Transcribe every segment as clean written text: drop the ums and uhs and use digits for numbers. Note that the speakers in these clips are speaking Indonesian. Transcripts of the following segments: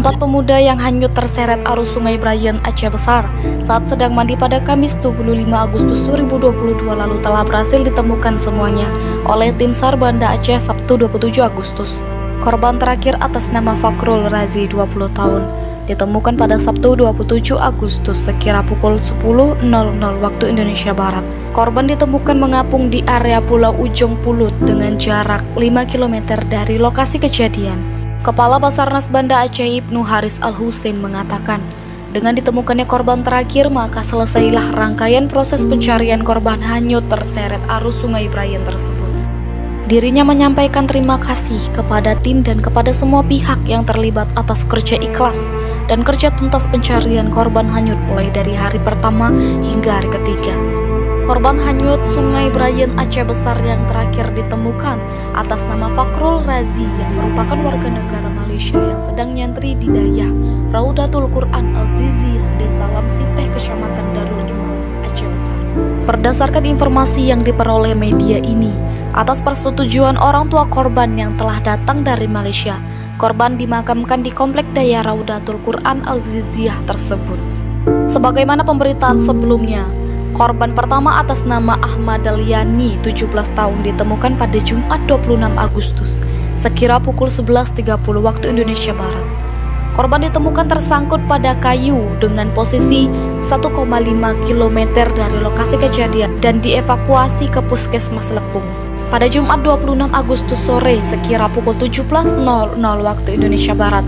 Empat pemuda yang hanyut terseret arus Sungai Brayan, Aceh Besar saat sedang mandi pada Kamis 25 Agustus 2022 lalu telah berhasil ditemukan semuanya oleh tim SAR Banda Aceh Sabtu 27 Agustus. Korban terakhir atas nama Fakrul Razi 20 tahun ditemukan pada Sabtu 27 Agustus sekira pukul 10.00 waktu Indonesia Barat. Korban ditemukan mengapung di area Pulau Ujung Pulut dengan jarak 5 km dari lokasi kejadian. Kepala Basarnas Banda Aceh Ibnu Haris Al-Husain mengatakan, dengan ditemukannya korban terakhir maka selesailah rangkaian proses pencarian korban hanyut terseret arus Sungai Brayan tersebut. Dirinya menyampaikan terima kasih kepada tim dan kepada semua pihak yang terlibat atas kerja ikhlas dan kerja tuntas pencarian korban hanyut mulai dari hari pertama hingga hari ketiga. Korban hanyut Sungai Brayan Aceh Besar yang terakhir ditemukan atas nama Fakrul Razi yang merupakan warga negara Malaysia yang sedang nyantri di Dayah Raudatul Quran Al-Ziziyah, Desa Lamsiteh, Kecamatan Darul Imran, Aceh Besar. Berdasarkan informasi yang diperoleh media ini, atas persetujuan orang tua korban yang telah datang dari Malaysia, korban dimakamkan di Komplek Dayah Raudatul Quran Al-Ziziyah tersebut. Sebagaimana pemberitaan sebelumnya, korban pertama atas nama Ahmad Daliani, 17 tahun, ditemukan pada Jumat 26 Agustus, sekira pukul 11.30 waktu Indonesia Barat. Korban ditemukan tersangkut pada kayu dengan posisi 1,5 km dari lokasi kejadian dan dievakuasi ke Puskesmas Lepung. Pada Jumat 26 Agustus sore, sekira pukul 17.00 waktu Indonesia Barat,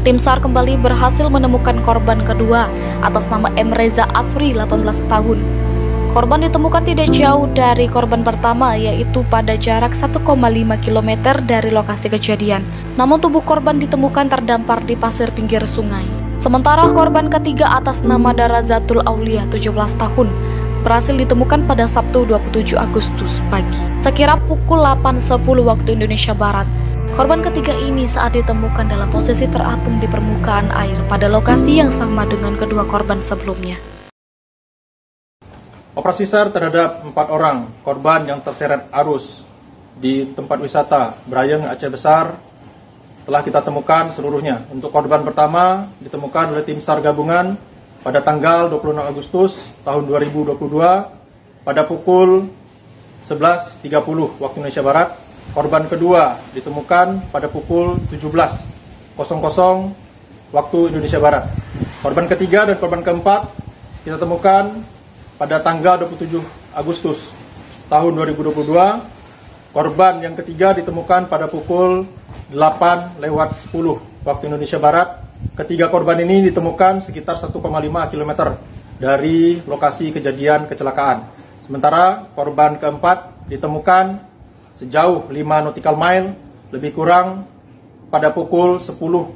tim SAR kembali berhasil menemukan korban kedua atas nama M. Reza Asri, 18 tahun. Korban ditemukan tidak jauh dari korban pertama, yaitu pada jarak 1,5 km dari lokasi kejadian. Namun tubuh korban ditemukan terdampar di pasir pinggir sungai. Sementara korban ketiga atas nama Darazatul Aulia, 17 tahun, berhasil ditemukan pada Sabtu 27 Agustus pagi, sekira pukul 8.10 waktu Indonesia Barat. Korban ketiga ini saat ditemukan dalam posisi terapung di permukaan air pada lokasi yang sama dengan kedua korban sebelumnya. Operasi SAR terhadap 4 orang korban yang terseret arus di tempat wisata Brayan, Aceh Besar telah kita temukan seluruhnya. Untuk korban pertama ditemukan oleh tim SAR gabungan pada tanggal 26 Agustus tahun 2022 pada pukul 11.30 waktu Indonesia Barat. Korban kedua ditemukan pada pukul 17.00 waktu Indonesia Barat. Korban ketiga dan korban keempat kita temukan pada tanggal 27 Agustus tahun 2022, korban yang ketiga ditemukan pada pukul 8:10 waktu Indonesia Barat. Ketiga korban ini ditemukan sekitar 1,5 km dari lokasi kejadian kecelakaan. Sementara korban keempat ditemukan sejauh 5 nautical mile, lebih kurang pada pukul 10.00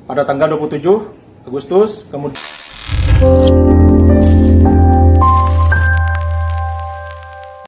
pada tanggal 27 Agustus. Kemudian